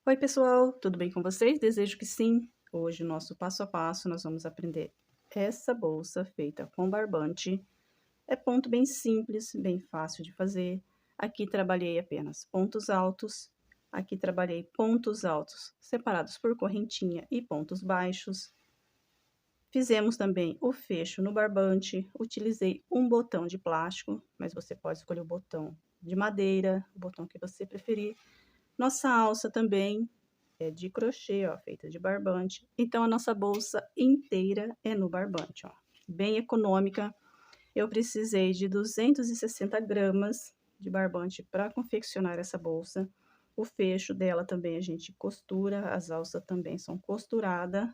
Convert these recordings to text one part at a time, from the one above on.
Oi, pessoal, tudo bem com vocês? Desejo que sim. Hoje, nosso passo a passo, nós vamos aprender essa bolsa feita com barbante. É ponto bem simples, bem fácil de fazer. Aqui trabalhei apenas pontos altos. Aqui trabalhei pontos altos separados por correntinha e pontos baixos. Fizemos também o fecho no barbante. Utilizei um botão de plástico, mas você pode escolher o botão de madeira, o botão que você preferir. Nossa alça também é de crochê, ó, feita de barbante. Então, a nossa bolsa inteira é no barbante, ó. Bem econômica. Eu precisei de 260 gramas de barbante para confeccionar essa bolsa. O fecho dela também a gente costura, as alças também são costuradas.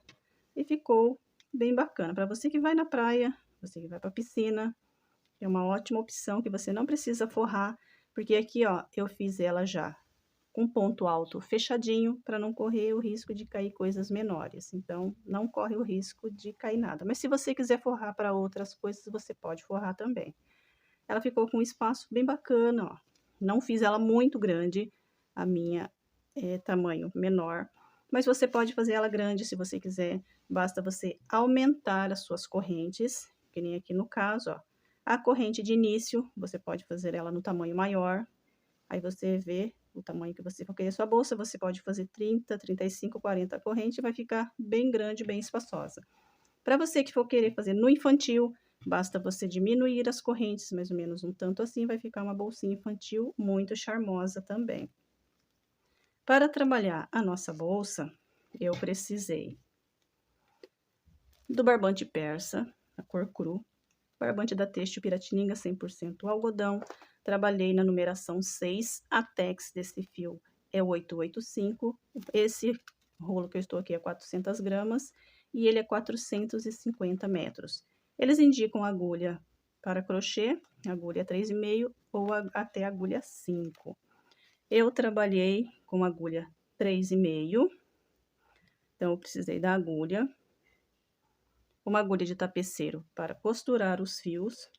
E ficou bem bacana. Para você que vai na praia, você que vai para a piscina, é uma ótima opção que você não precisa forrar. Porque aqui, ó, eu fiz ela já com ponto alto fechadinho, para não correr o risco de cair coisas menores. Então, não corre o risco de cair nada. Mas se você quiser forrar para outras coisas, você pode forrar também. Ela ficou com um espaço bem bacana, ó. Não fiz ela muito grande, a minha é tamanho menor. Mas você pode fazer ela grande se você quiser. Basta você aumentar as suas correntes, que nem aqui no caso, ó. A corrente de início, você pode fazer ela no tamanho maior. Aí você vê o tamanho que você for querer sua bolsa, você pode fazer 30, 35, 40 correntes, vai ficar bem grande, bem espaçosa. Para você que for querer fazer no infantil, basta você diminuir as correntes, mais ou menos um tanto assim, vai ficar uma bolsinha infantil muito charmosa também. Para trabalhar a nossa bolsa, eu precisei do barbante persa, a cor cru, barbante da Têxtil Piratininga 100% algodão. Trabalhei na numeração 6, a tex desse fio é 885. Esse rolo que eu estou aqui é 400 gramas e ele é 450 metros. Eles indicam agulha para crochê, agulha 3,5 ou até agulha 5. Eu trabalhei com agulha 3,5, então eu precisei da agulha, uma agulha de tapeceiro para costurar os fios,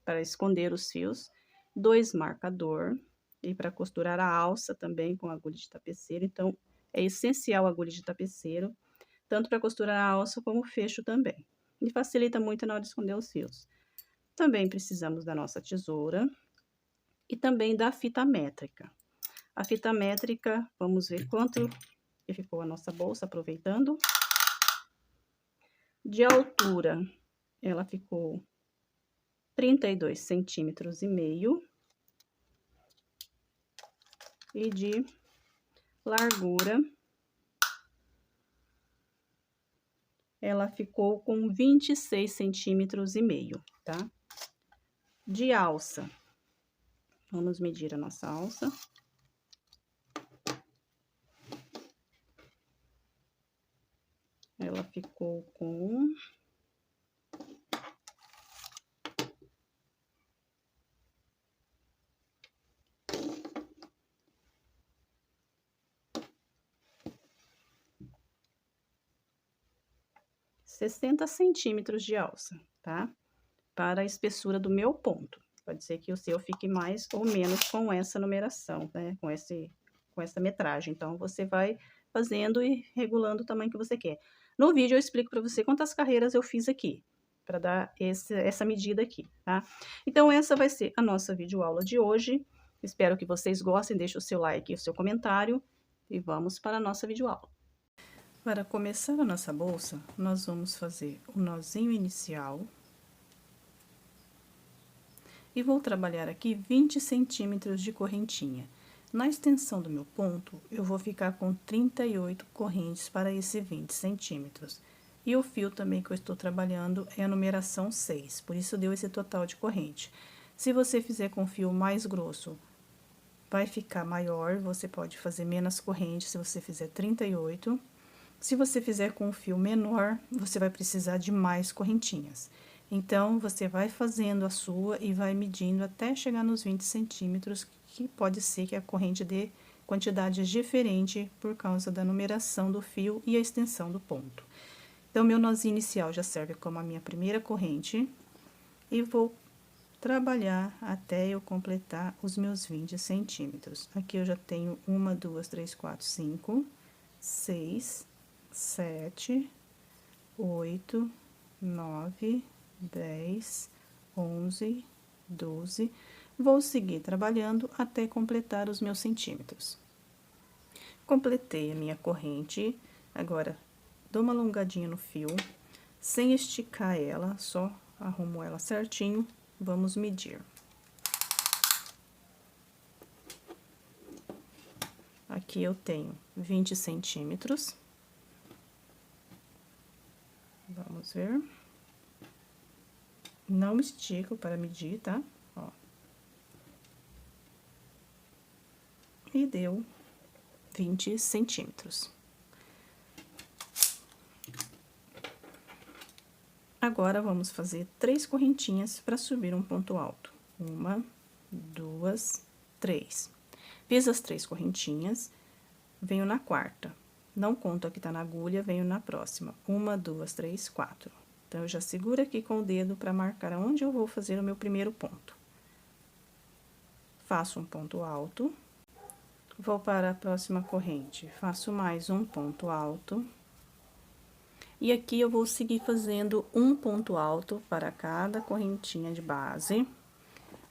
para esconder os fios, 2 marcador e para costurar a alça também com agulha de tapeceiro. Então, é essencial a agulha de tapeceiro, tanto para costurar a alça como o fecho também. E facilita muito na hora de esconder os fios. Também precisamos da nossa tesoura e também da fita métrica. A fita métrica, vamos ver quanto que ficou a nossa bolsa, aproveitando. De altura, ela ficou 32 centímetros e meio. E de largura, ela ficou com 26 centímetros e meio, tá? De alça, vamos medir a nossa alça. Ela ficou com 60 centímetros de alça, tá? Para a espessura do meu ponto. Pode ser que o seu fique mais ou menos com essa numeração, né? Com essa metragem. Então, você vai fazendo e regulando o tamanho que você quer. No vídeo, eu explico para você quantas carreiras eu fiz aqui, para dar essa medida aqui, tá? Então, essa vai ser a nossa videoaula de hoje. Espero que vocês gostem, deixe o seu like e o seu comentário. E vamos para a nossa videoaula. Para começar a nossa bolsa, nós vamos fazer o nozinho inicial. E vou trabalhar aqui 20 centímetros de correntinha. Na extensão do meu ponto, eu vou ficar com 38 correntes para esse 20 centímetros. E o fio também que eu estou trabalhando é a numeração 6, por isso deu esse total de corrente. Se você fizer com fio mais grosso, vai ficar maior, você pode fazer menos corrente se você fizer 38. Se você fizer com um fio menor, você vai precisar de mais correntinhas. Então, você vai fazendo a sua e vai medindo até chegar nos 20 centímetros, que pode ser que a corrente dê quantidades diferentes por causa da numeração do fio e a extensão do ponto. Então, meu nozinho inicial já serve como a minha primeira corrente. E vou trabalhar até eu completar os meus 20 centímetros. Aqui eu já tenho 1, 2, 3, 4, 5, 6, 7, 8, 9, 10, 11, 12. Vou seguir trabalhando até completar os meus centímetros. Completei a minha corrente, agora dou uma alongadinha no fio, sem esticar ela, só arrumo ela certinho, vamos medir. Aqui eu tenho 20 centímetros. Vamos ver. Não estico para medir, tá? Ó. E deu 20 centímetros. Agora, vamos fazer 3 correntinhas para subir um ponto alto. 1, 2, 3. Fiz as 3 correntinhas, venho na quarta. Não conto a que tá na agulha, venho na próxima. 1, 2, 3, 4. Então, eu já seguro aqui com o dedo para marcar aonde eu vou fazer o meu primeiro ponto. Faço um ponto alto. Vou para a próxima corrente, faço mais um ponto alto. E aqui eu vou seguir fazendo um ponto alto para cada correntinha de base,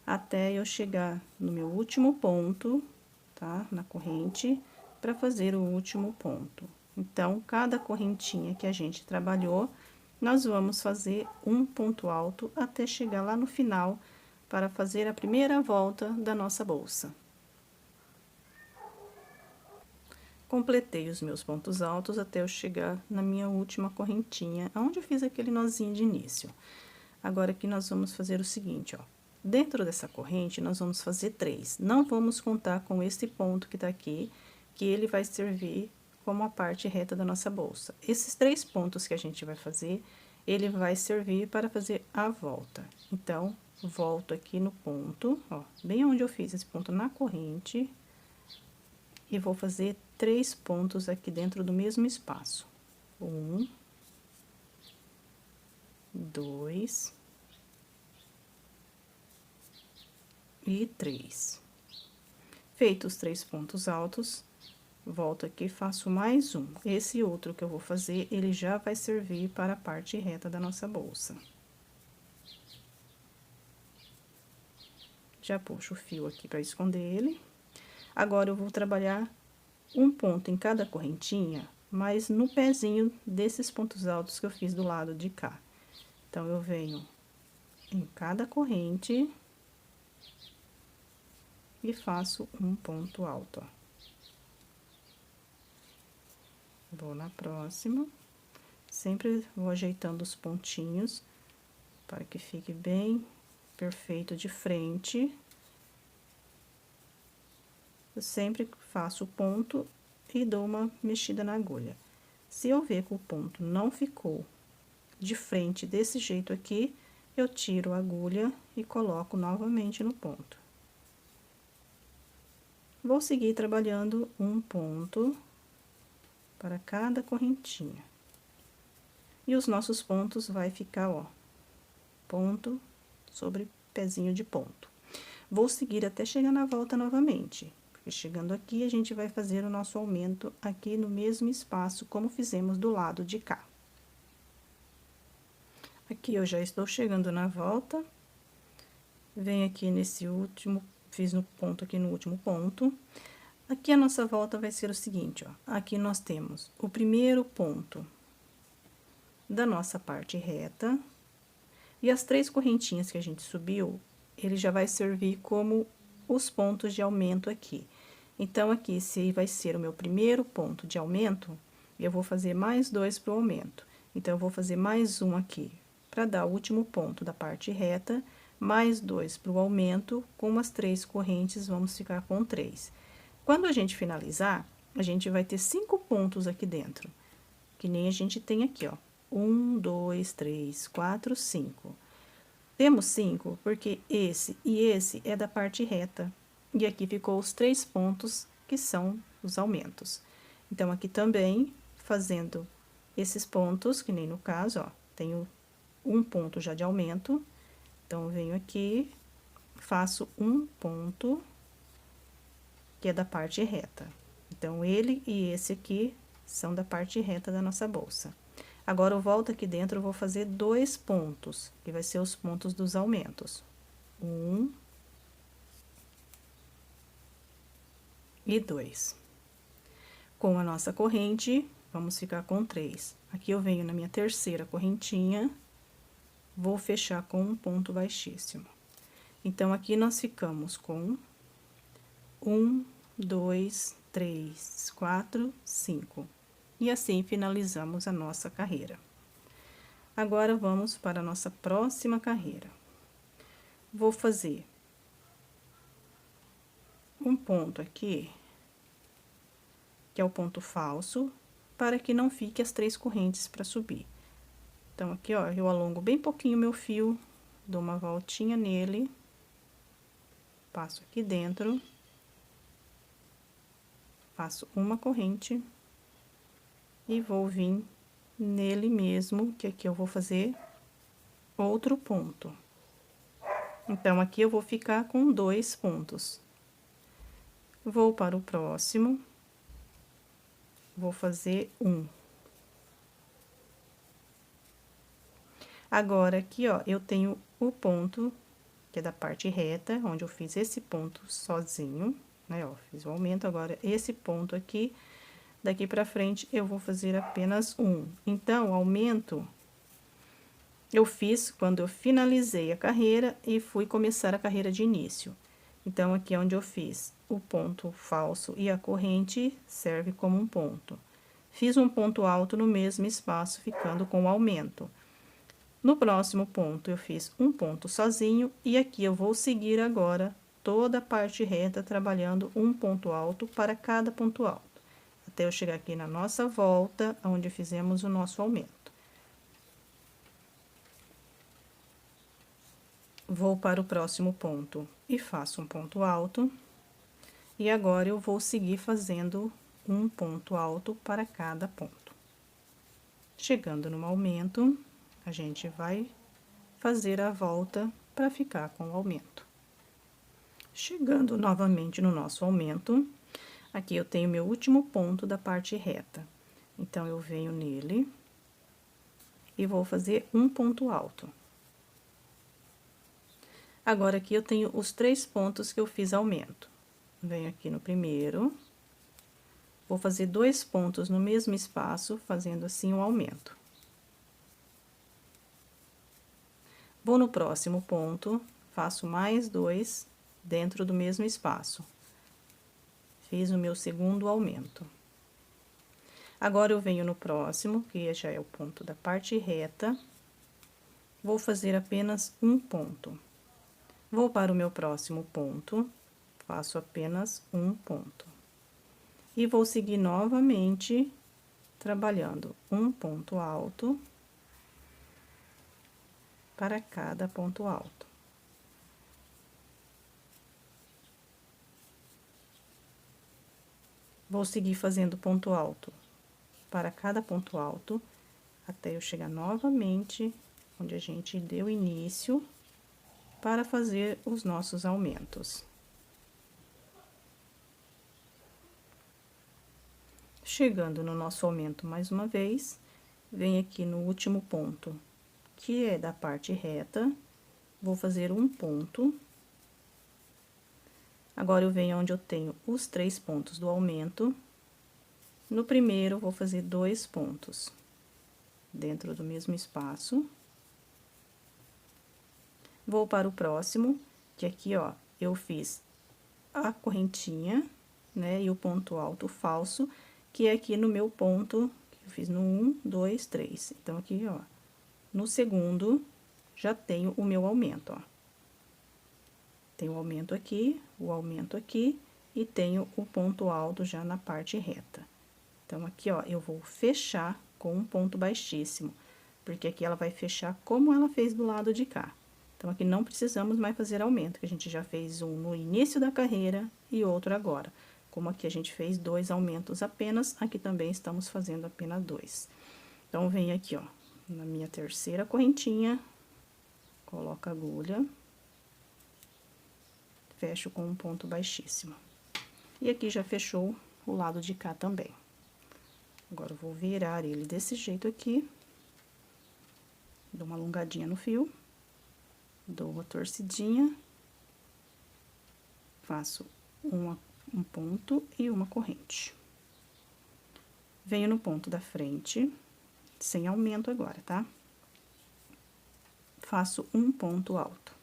até eu chegar no meu último ponto, tá? Na corrente, para fazer o último ponto. Então, cada correntinha que a gente trabalhou, nós vamos fazer um ponto alto até chegar lá no final, para fazer a primeira volta da nossa bolsa. Completei os meus pontos altos até eu chegar na minha última correntinha, onde eu fiz aquele nozinho de início. Agora, aqui nós vamos fazer o seguinte, ó. Dentro dessa corrente, nós vamos fazer 3. Não vamos contar com esse ponto que tá aqui, que ele vai servir como a parte reta da nossa bolsa. Esses 3 pontos que a gente vai fazer, ele vai servir para fazer a volta. Então, volto aqui no ponto, ó, bem onde eu fiz esse ponto na corrente, e vou fazer 3 pontos aqui dentro do mesmo espaço. 1, 2 e 3. Feitos os 3 pontos altos, volto aqui e faço mais um. Esse outro que eu vou fazer, ele já vai servir para a parte reta da nossa bolsa. Já puxo o fio aqui para esconder ele. Agora, eu vou trabalhar um ponto em cada correntinha, mas no pezinho desses pontos altos que eu fiz do lado de cá. Então, eu venho em cada corrente e faço um ponto alto, ó. Vou na próxima, sempre vou ajeitando os pontinhos para que fique bem perfeito de frente. Eu sempre faço o ponto e dou uma mexida na agulha. Se eu ver que o ponto não ficou de frente desse jeito aqui, eu tiro a agulha e coloco novamente no ponto. Vou seguir trabalhando um ponto para cada correntinha. E os nossos pontos vai ficar, ó, ponto sobre pezinho de ponto. Vou seguir até chegar na volta novamente. Porque chegando aqui, a gente vai fazer o nosso aumento aqui no mesmo espaço, como fizemos do lado de cá. Aqui eu já estou chegando na volta. Venho aqui nesse último, fiz no ponto aqui no último ponto. Aqui a nossa volta vai ser o seguinte, ó. Aqui nós temos o primeiro ponto da nossa parte reta. E as 3 correntinhas que a gente subiu, ele já vai servir como os pontos de aumento aqui. Então, aqui, esse vai ser o meu primeiro ponto de aumento, eu vou fazer mais 2 pro aumento. Então, eu vou fazer mais um aqui, para dar o último ponto da parte reta, mais 2 pro aumento, com as 3 correntes, vamos ficar com 3. Quando a gente finalizar, a gente vai ter 5 pontos aqui dentro, que nem a gente tem aqui, ó. 1, 2, 3, 4, 5. Temos 5, porque esse e esse é da parte reta. E aqui ficou os 3 pontos, que são os aumentos. Então, aqui também, fazendo esses pontos, que nem no caso, ó, tenho um ponto já de aumento. Então, venho aqui, faço um ponto, que é da parte reta. Então, ele e esse aqui são da parte reta da nossa bolsa. Agora, eu volto aqui dentro, eu vou fazer 2 pontos, que vai ser os pontos dos aumentos. 1 e 2. Com a nossa corrente, vamos ficar com 3. Aqui eu venho na minha terceira correntinha, vou fechar com um ponto baixíssimo. Então, aqui nós ficamos com 1, 2, 3, 4, 5. E assim finalizamos a nossa carreira. Agora, vamos para a nossa próxima carreira. Vou fazer um ponto aqui, que é o ponto falso, para que não fique as 3 correntes para subir. Então, aqui, ó, eu alongo bem pouquinho meu fio, dou uma voltinha nele, passo aqui dentro, faço uma corrente e vou vir nele mesmo, que aqui eu vou fazer outro ponto. Então, aqui eu vou ficar com 2 pontos. Vou para o próximo, vou fazer um. Agora, aqui, ó, eu tenho o ponto, que é da parte reta, onde eu fiz esse ponto sozinho, né, ó, fiz o aumento, agora, esse ponto aqui, daqui pra frente, eu vou fazer apenas um. Então, o aumento, eu fiz quando eu finalizei a carreira e fui começar a carreira de início. Então, aqui é onde eu fiz o ponto falso e a corrente serve como um ponto. Fiz um ponto alto no mesmo espaço, ficando com o aumento. No próximo ponto, eu fiz um ponto sozinho, e aqui eu vou seguir agora toda a parte reta, trabalhando um ponto alto para cada ponto alto, até eu chegar aqui na nossa volta, onde fizemos o nosso aumento. Vou para o próximo ponto e faço um ponto alto, e agora eu vou seguir fazendo um ponto alto para cada ponto. Chegando no aumento, a gente vai fazer a volta para ficar com o aumento. Chegando novamente no nosso aumento, aqui eu tenho meu último ponto da parte reta. Então, eu venho nele e vou fazer um ponto alto. Agora, aqui eu tenho os 3 pontos que eu fiz aumento. Venho aqui no primeiro, vou fazer 2 pontos no mesmo espaço, fazendo assim um aumento. Vou no próximo ponto, faço mais 2 dentro do mesmo espaço. Fiz o meu segundo aumento. Agora, eu venho no próximo, que já é o ponto da parte reta, vou fazer apenas um ponto. Vou para o meu próximo ponto, faço apenas um ponto. E vou seguir novamente, trabalhando um ponto alto para cada ponto alto. Vou seguir fazendo ponto alto para cada ponto alto, até eu chegar novamente onde a gente deu início para fazer os nossos aumentos. Chegando no nosso aumento mais uma vez, vem aqui no último ponto, que é da parte reta, vou fazer um ponto. Agora, eu venho onde eu tenho os 3 pontos do aumento. No primeiro, vou fazer 2 pontos dentro do mesmo espaço. Vou para o próximo, que aqui, ó, eu fiz a correntinha, né, e o ponto alto falso, que é aqui no meu ponto, que eu fiz no 1, 2, 3. Então, aqui, ó, no segundo, já tenho o meu aumento, ó. Tem o aumento aqui e tenho o ponto alto já na parte reta. Então, aqui, ó, eu vou fechar com um ponto baixíssimo, porque aqui ela vai fechar como ela fez do lado de cá. Então, aqui não precisamos mais fazer aumento, que a gente já fez um no início da carreira e outro agora. Como aqui a gente fez 2 aumentos apenas, aqui também estamos fazendo apenas 2. Então, venho aqui, ó, na minha terceira correntinha, coloco a agulha, fecho com um ponto baixíssimo. E aqui já fechou o lado de cá também. Agora, eu vou virar ele desse jeito aqui. Dou uma alongadinha no fio. Dou uma torcidinha. Faço um ponto e uma corrente. Venho no ponto da frente, sem aumento agora, tá? Faço um ponto alto.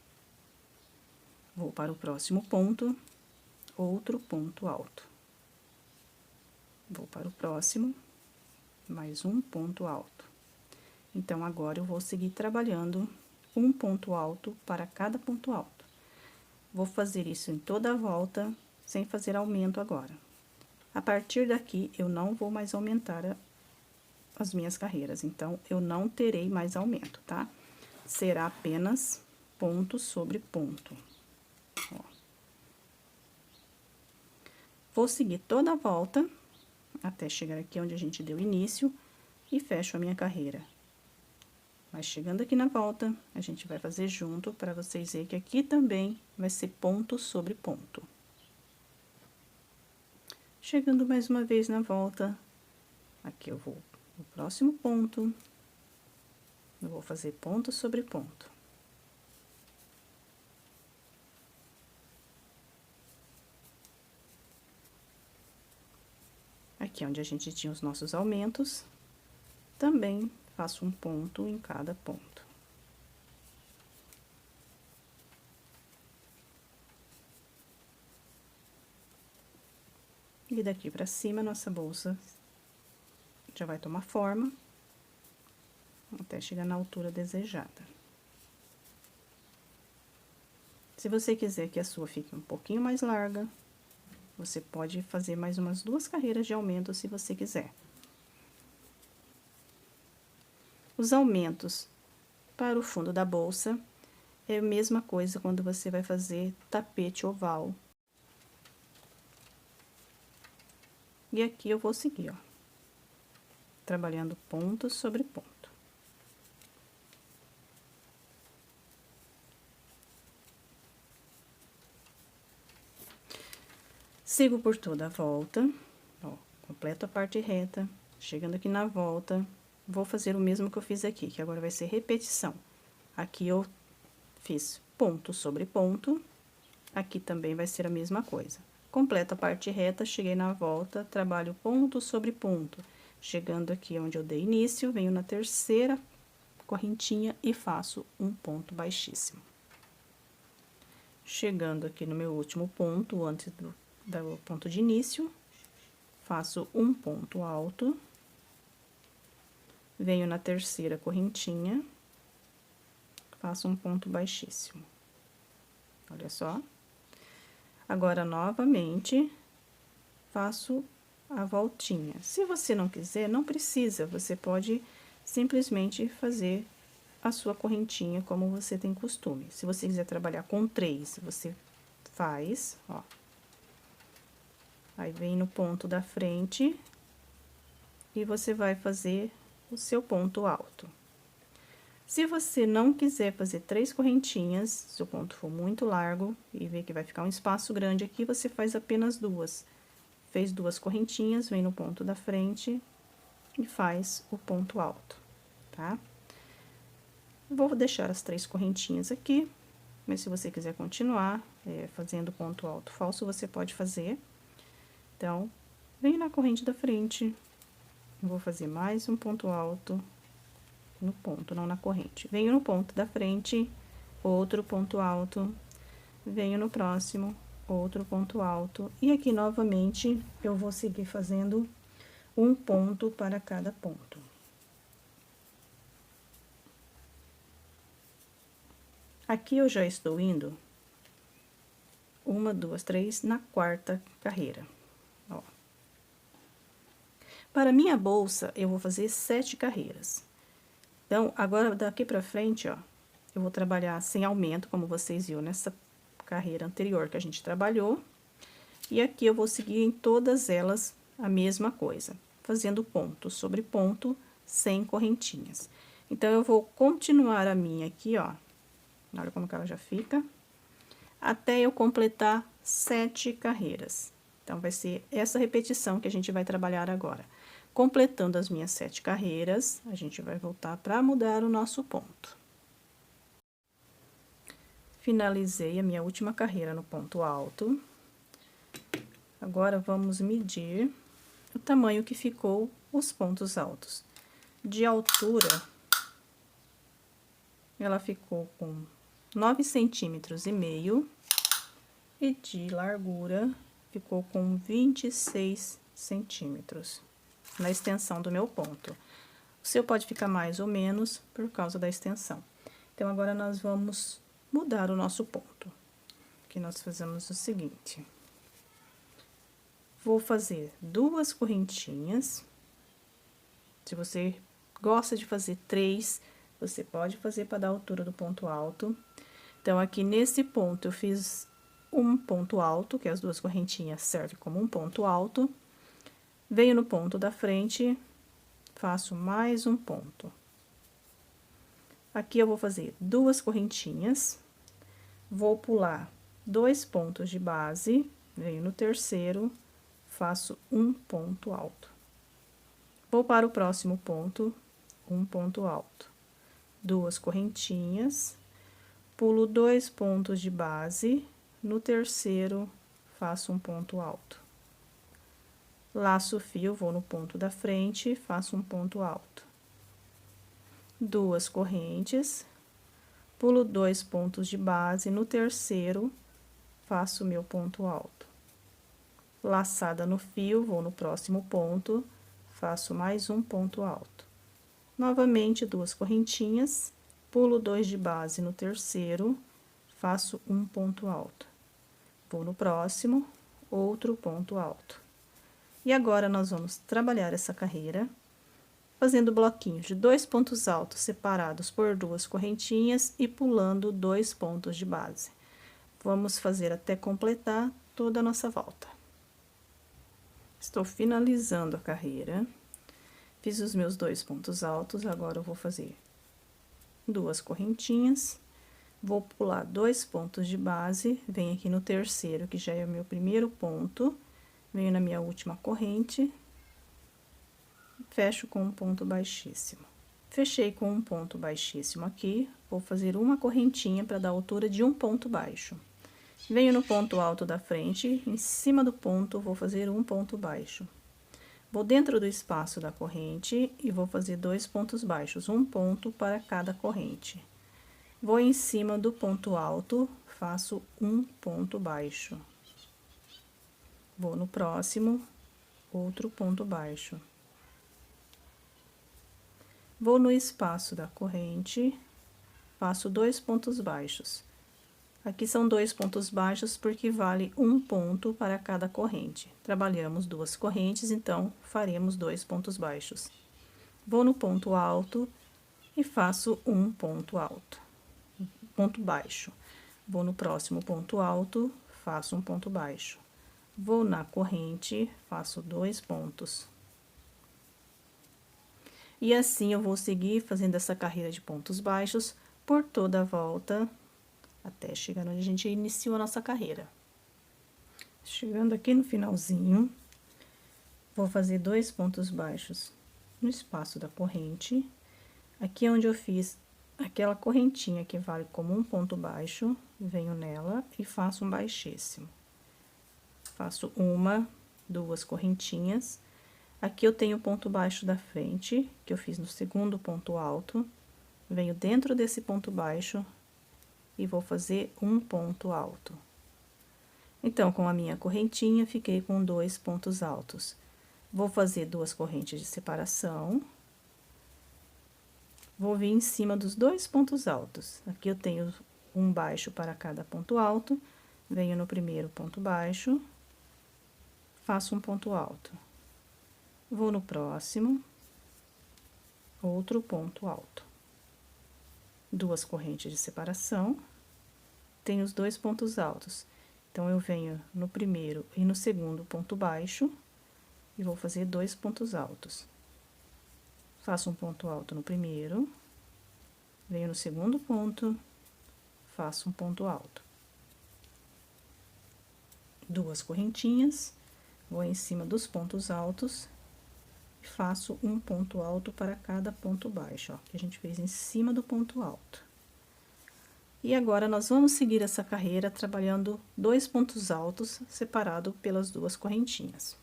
Vou para o próximo ponto, outro ponto alto. Vou para o próximo, mais um ponto alto. Então, agora eu vou seguir trabalhando um ponto alto para cada ponto alto. Vou fazer isso em toda a volta, sem fazer aumento agora. A partir daqui, eu não vou mais aumentar as minhas carreiras, então, eu não terei mais aumento, tá? Será apenas ponto sobre ponto. Ó. Vou seguir toda a volta, até chegar aqui onde a gente deu início, e fecho a minha carreira. Mas chegando aqui na volta, a gente vai fazer junto, para vocês verem que aqui também vai ser ponto sobre ponto. Chegando mais uma vez na volta, aqui eu vou no próximo ponto, eu vou fazer ponto sobre ponto. Aqui onde a gente tinha os nossos aumentos, também faço um ponto em cada ponto. E daqui pra cima, nossa bolsa já vai tomar forma, até chegar na altura desejada. Se você quiser que a sua fique um pouquinho mais larga, você pode fazer mais umas 2 carreiras de aumento, se você quiser. Os aumentos para o fundo da bolsa é a mesma coisa quando você vai fazer tapete oval. E aqui eu vou seguir, ó, trabalhando ponto sobre ponto. Sigo por toda a volta, ó, completo a parte reta, chegando aqui na volta, vou fazer o mesmo que eu fiz aqui, que agora vai ser repetição. Aqui eu fiz ponto sobre ponto, aqui também vai ser a mesma coisa. Completo a parte reta, cheguei na volta, trabalho ponto sobre ponto. Chegando aqui onde eu dei início, venho na terceira correntinha e faço um ponto baixíssimo. Chegando aqui no meu último ponto, antes do ponto de início, faço um ponto alto, venho na terceira correntinha, faço um ponto baixíssimo. Olha só. Agora, novamente, faço a voltinha. Se você não quiser, não precisa, você pode simplesmente fazer a sua correntinha como você tem costume. Se você quiser trabalhar com 3, você faz, ó. Aí, vem no ponto da frente e você vai fazer o seu ponto alto. Se você não quiser fazer 3 correntinhas, se o ponto for muito largo e ver que vai ficar um espaço grande aqui, você faz apenas 2. Fez 2 correntinhas, vem no ponto da frente e faz o ponto alto, tá? Vou deixar as 3 correntinhas aqui, mas se você quiser continuar fazendo ponto alto falso, você pode fazer. Então, venho na corrente da frente, vou fazer mais um ponto alto. No ponto, não na corrente. Venho no ponto da frente, outro ponto alto, venho no próximo, outro ponto alto, e aqui novamente eu vou seguir fazendo um ponto para cada ponto. Aqui eu já estou indo 1, 2, 3 na 4ª carreira, ó. Para minha bolsa, eu vou fazer 7 carreiras. Então, agora, daqui pra frente, ó, eu vou trabalhar sem aumento, como vocês viram nessa carreira anterior que a gente trabalhou. E aqui eu vou seguir em todas elas a mesma coisa, fazendo ponto sobre ponto, sem correntinhas. Então, eu vou continuar a minha aqui, ó, olha como que ela já fica. até eu completar 7 carreiras. Então, vai ser essa repetição que a gente vai trabalhar agora. Completando as minhas 7 carreiras, a gente vai voltar para mudar o nosso ponto. Finalizei a minha última carreira no ponto alto. Agora, vamos medir o tamanho que ficou os pontos altos. De altura, ela ficou com 9,5 centímetros e de largura ficou com 26 centímetros na extensão do meu ponto. O seu pode ficar mais ou menos por causa da extensão. Então, agora nós vamos mudar o nosso ponto. Que nós fazemos o seguinte: vou fazer 2 correntinhas. Se você gosta de fazer 3, você pode fazer para dar a altura do ponto alto. Então, aqui nesse ponto, eu fiz um ponto alto, que as 2 correntinhas servem como um ponto alto. Venho no ponto da frente, faço mais um ponto. Aqui eu vou fazer 2 correntinhas, vou pular 2 pontos de base, venho no terceiro, faço um ponto alto. Vou para o próximo ponto, um ponto alto. 2 correntinhas, pulo 2 pontos de base, no terceiro, faço um ponto alto. Laço o fio, vou no ponto da frente, faço um ponto alto. 2 correntes, pulo 2 pontos de base, no terceiro, faço o meu ponto alto. Laçada no fio, vou no próximo ponto, faço mais um ponto alto. Novamente, 2 correntinhas, pulo 2 de base no terceiro, faço um ponto alto. Vou no próximo, outro ponto alto. E agora, nós vamos trabalhar essa carreira, fazendo bloquinhos de 2 pontos altos separados por 2 correntinhas e pulando 2 pontos de base. Vamos fazer até completar toda a nossa volta. Estou finalizando a carreira. Fiz os meus 2 pontos altos, agora eu vou fazer 2 correntinhas, vou pular 2 pontos de base, venho aqui no terceiro, que já é o meu primeiro ponto, venho na minha última corrente, fecho com um ponto baixíssimo. Fechei com um ponto baixíssimo aqui, vou fazer uma correntinha para dar altura de um ponto baixo. Venho no ponto alto da frente, em cima do ponto, vou fazer um ponto baixo. Vou dentro do espaço da corrente e vou fazer 2 pontos baixos, um ponto para cada corrente. Vou em cima do ponto alto, faço um ponto baixo. Vou no próximo, outro ponto baixo. Vou no espaço da corrente, faço 2 pontos baixos. Aqui são 2 pontos baixos porque vale um ponto para cada corrente. Trabalhamos 2 correntes, então, faremos 2 pontos baixos. Vou no ponto alto e faço um ponto alto, ponto baixo. Vou no próximo ponto alto, faço um ponto baixo. Vou na corrente, faço 2 pontos. E assim eu vou seguir fazendo essa carreira de pontos baixos por toda a volta, até chegar onde a gente iniciou a nossa carreira. Chegando aqui no finalzinho, vou fazer 2 pontos baixos no espaço da corrente. Aqui onde eu fiz aquela correntinha que vale como um ponto baixo, venho nela e faço um baixíssimo. Faço 1, 2 correntinhas. Aqui eu tenho o ponto baixo da frente, que eu fiz no segundo ponto alto. Venho dentro desse ponto baixo e vou fazer um ponto alto. Então, com a minha correntinha, fiquei com 2 pontos altos. Vou fazer 2 correntes de separação. Vou vir em cima dos 2 pontos altos. Aqui eu tenho um baixo para cada ponto alto. Venho no primeiro ponto baixo, faço um ponto alto. Vou no próximo, outro ponto alto. 2 correntes de separação, tenho os 2 pontos altos. Então, eu venho no primeiro e no segundo ponto baixo e vou fazer 2 pontos altos. Faço um ponto alto no primeiro, venho no segundo ponto, faço um ponto alto. duas correntinhas, vou em cima dos pontos altos e faço um ponto alto para cada ponto baixo, ó, que a gente fez em cima do ponto alto. E agora, nós vamos seguir essa carreira trabalhando dois pontos altos separado pelas duas correntinhas.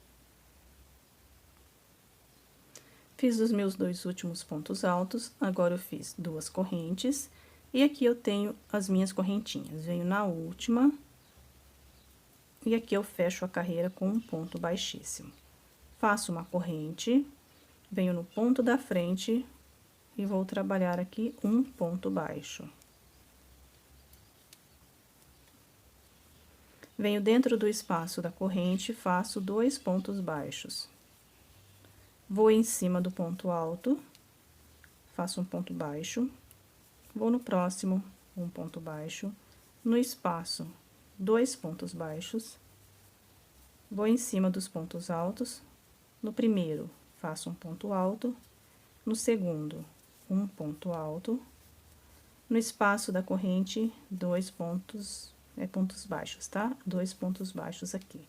Fiz os meus dois últimos pontos altos, agora eu fiz duas correntes, e aqui eu tenho as minhas correntinhas. Venho na última, e aqui eu fecho a carreira com um ponto baixíssimo. Faço uma corrente, venho no ponto da frente, e vou trabalhar aqui um ponto baixo. Venho dentro do espaço da corrente, faço dois pontos baixos. Vou em cima do ponto alto, faço um ponto baixo, vou no próximo, um ponto baixo, no espaço, dois pontos baixos, vou em cima dos pontos altos, no primeiro, faço um ponto alto, no segundo, um ponto alto, no espaço da corrente, dois pontos, pontos baixos, tá? Dois pontos baixos aqui.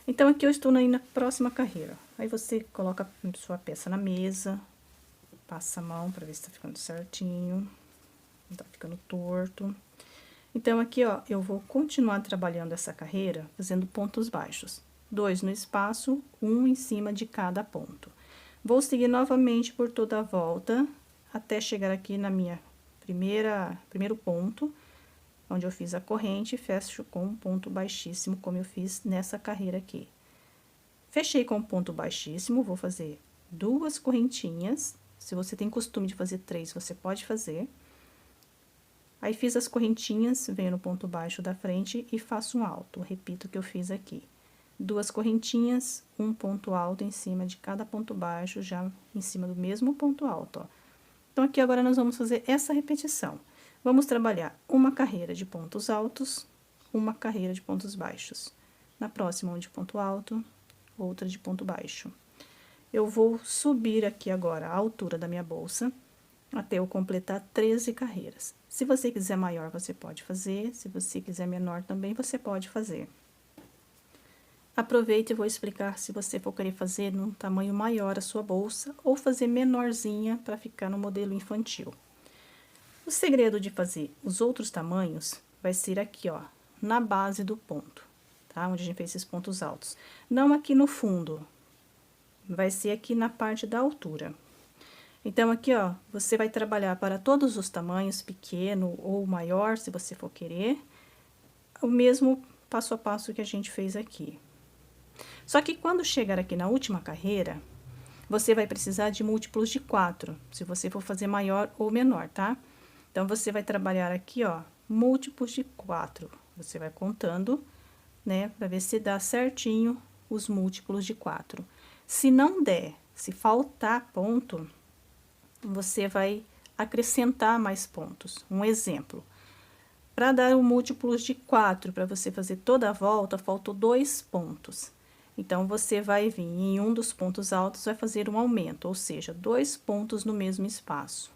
Então, aqui eu estou na próxima carreira. Aí, você coloca sua peça na mesa, passa a mão para ver se tá ficando certinho, não tá ficando torto. Então, aqui, ó, eu vou continuar trabalhando essa carreira, fazendo pontos baixos. Dois no espaço, um em cima de cada ponto. Vou seguir novamente por toda a volta, até chegar aqui na minha primeiro ponto, onde eu fiz a corrente, fecho com um ponto baixíssimo, como eu fiz nessa carreira aqui. Fechei com um ponto baixíssimo, vou fazer duas correntinhas. Se você tem costume de fazer 3, você pode fazer. Aí, fiz as correntinhas, venho no ponto baixo da frente e faço um alto. Repito o que eu fiz aqui. Duas correntinhas, um ponto alto em cima de cada ponto baixo, já em cima do mesmo ponto alto, ó. Então, aqui agora nós vamos fazer essa repetição. Vamos trabalhar uma carreira de pontos altos, uma carreira de pontos baixos. Na próxima, uma de ponto alto, outra de ponto baixo. Eu vou subir aqui agora a altura da minha bolsa, até eu completar 13 carreiras. Se você quiser maior, você pode fazer. Se você quiser menor também, você pode fazer. Aproveite e vou explicar se você for querer fazer num tamanho maior a sua bolsa, ou fazer menorzinha para ficar no modelo infantil. O segredo de fazer os outros tamanhos vai ser aqui, ó, na base do ponto, tá? Onde a gente fez esses pontos altos. Não aqui no fundo, vai ser aqui na parte da altura. Então, aqui, ó, você vai trabalhar para todos os tamanhos, pequeno ou maior, se você for querer, o mesmo passo a passo que a gente fez aqui. Só que quando chegar aqui na última carreira, você vai precisar de múltiplos de 4, se você for fazer maior ou menor, tá? Então, você vai trabalhar aqui, ó, múltiplos de 4. Você vai contando, né, para ver se dá certinho os múltiplos de 4. Se não der, se faltar ponto, você vai acrescentar mais pontos. Um exemplo, para dar um múltiplos de 4, para você fazer toda a volta, faltou 2 pontos. Então, você vai vir em um dos pontos altos, vai fazer um aumento, ou seja, 2 pontos no mesmo espaço.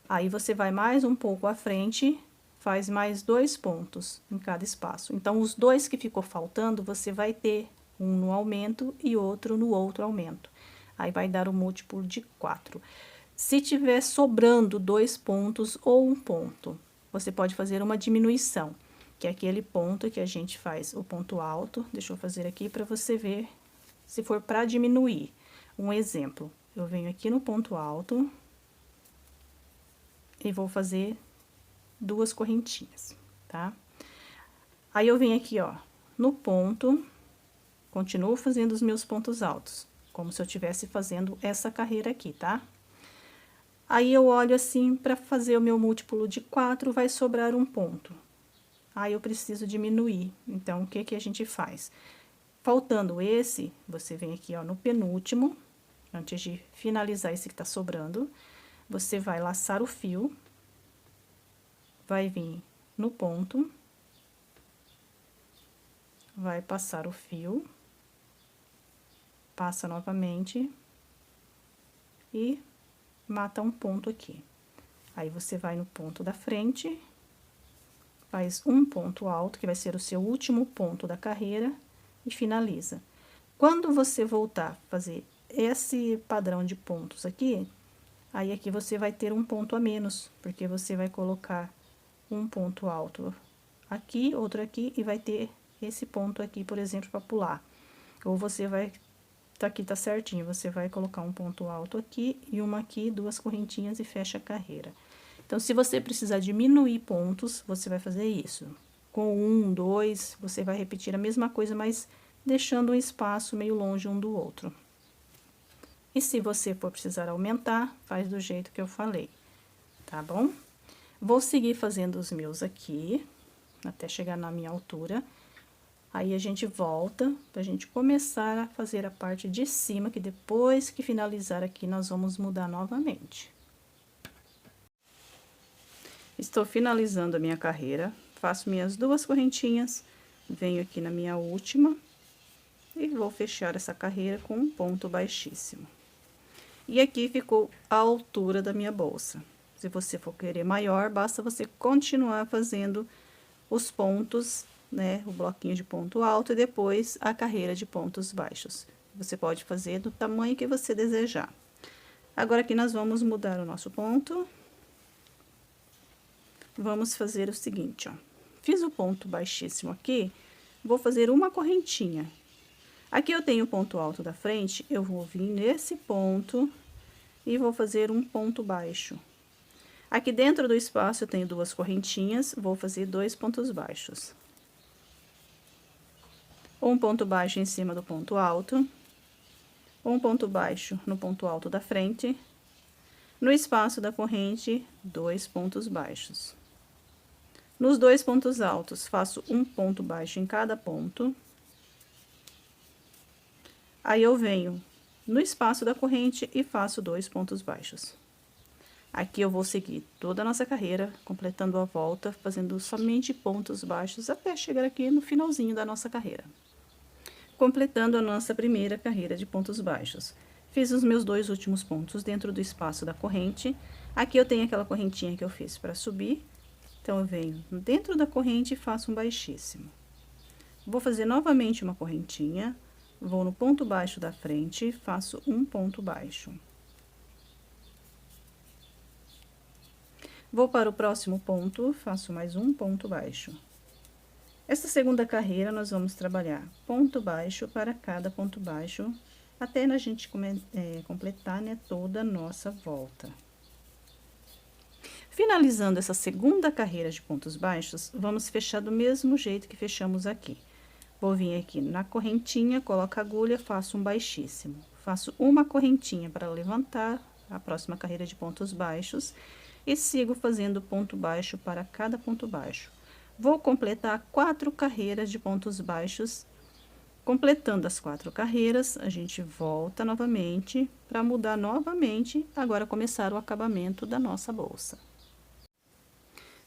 Aí, você vai mais um pouco à frente, faz mais 2 pontos em cada espaço. Então, os 2 que ficou faltando, você vai ter um no aumento e outro no outro aumento. Aí, vai dar o múltiplo de 4. Se tiver sobrando 2 pontos ou um ponto, você pode fazer uma diminuição, que é aquele ponto que a gente faz o ponto alto. Deixa eu fazer aqui para você ver se for para diminuir. Um exemplo, eu venho aqui no ponto alto e vou fazer 2 correntinhas, tá? Aí, eu venho aqui, ó, no ponto, continuo fazendo os meus pontos altos, como se eu estivesse fazendo essa carreira aqui, tá? Aí, eu olho assim, para fazer o meu múltiplo de 4, vai sobrar um ponto. Aí, eu preciso diminuir. Então, o que que a gente faz? Faltando esse, você vem aqui, ó, no penúltimo, antes de finalizar esse que tá sobrando, você vai laçar o fio, vai vir no ponto, vai passar o fio, passa novamente e mata um ponto aqui. Aí, você vai no ponto da frente, faz um ponto alto, que vai ser o seu último ponto da carreira, e finaliza. Quando você voltar a fazer esse padrão de pontos aqui, aí aqui você vai ter um ponto a menos, porque você vai colocar um ponto alto aqui, outro aqui, e vai ter esse ponto aqui, por exemplo, para pular. Ou você vai, aqui tá certinho, você vai colocar um ponto alto aqui e uma aqui, duas correntinhas e fecha a carreira. Então, se você precisar diminuir pontos, você vai fazer isso. Com um, dois, você vai repetir a mesma coisa, mas deixando um espaço meio longe um do outro. E se você for precisar aumentar, faz do jeito que eu falei, tá bom? Vou seguir fazendo os meus aqui, até chegar na minha altura. Aí, a gente volta pra gente começar a fazer a parte de cima, que depois que finalizar aqui, nós vamos mudar novamente. Estou finalizando a minha carreira, faço minhas duas correntinhas, venho aqui na minha última e vou fechar essa carreira com um ponto baixíssimo. E aqui ficou a altura da minha bolsa. Se você for querer maior, basta você continuar fazendo os pontos, né, o bloquinho de ponto alto e depois a carreira de pontos baixos. Você pode fazer do tamanho que você desejar. Agora, aqui nós vamos mudar o nosso ponto. Vamos fazer o seguinte, ó. Fiz o ponto baixíssimo aqui, vou fazer uma correntinha. Aqui eu tenho o ponto alto da frente, eu vou vir nesse ponto e vou fazer um ponto baixo. Aqui dentro do espaço eu tenho duas correntinhas, vou fazer dois pontos baixos. Um ponto baixo em cima do ponto alto, um ponto baixo no ponto alto da frente. No espaço da corrente, dois pontos baixos. Nos dois pontos altos, faço um ponto baixo em cada ponto. Aí, eu venho no espaço da corrente e faço dois pontos baixos. Aqui, eu vou seguir toda a nossa carreira, completando a volta, fazendo somente pontos baixos, até chegar aqui no finalzinho da nossa carreira. Completando a nossa primeira carreira de pontos baixos. Fiz os meus dois últimos pontos dentro do espaço da corrente. Aqui, eu tenho aquela correntinha que eu fiz para subir. Então, eu venho dentro da corrente e faço um baixíssimo. Vou fazer novamente uma correntinha, vou no ponto baixo da frente, faço um ponto baixo. Vou para o próximo ponto, faço mais um ponto baixo. Essa segunda carreira, nós vamos trabalhar ponto baixo para cada ponto baixo, até a gente completar, né, toda a nossa volta. Finalizando essa segunda carreira de pontos baixos, vamos fechar do mesmo jeito que fechamos aqui. Vou vir aqui na correntinha, coloco a agulha, faço um baixíssimo. Faço uma correntinha para levantar a próxima carreira de pontos baixos e sigo fazendo ponto baixo para cada ponto baixo. Vou completar 4 carreiras de pontos baixos. Completando as 4 carreiras, a gente volta novamente para mudar novamente, agora começar o acabamento da nossa bolsa.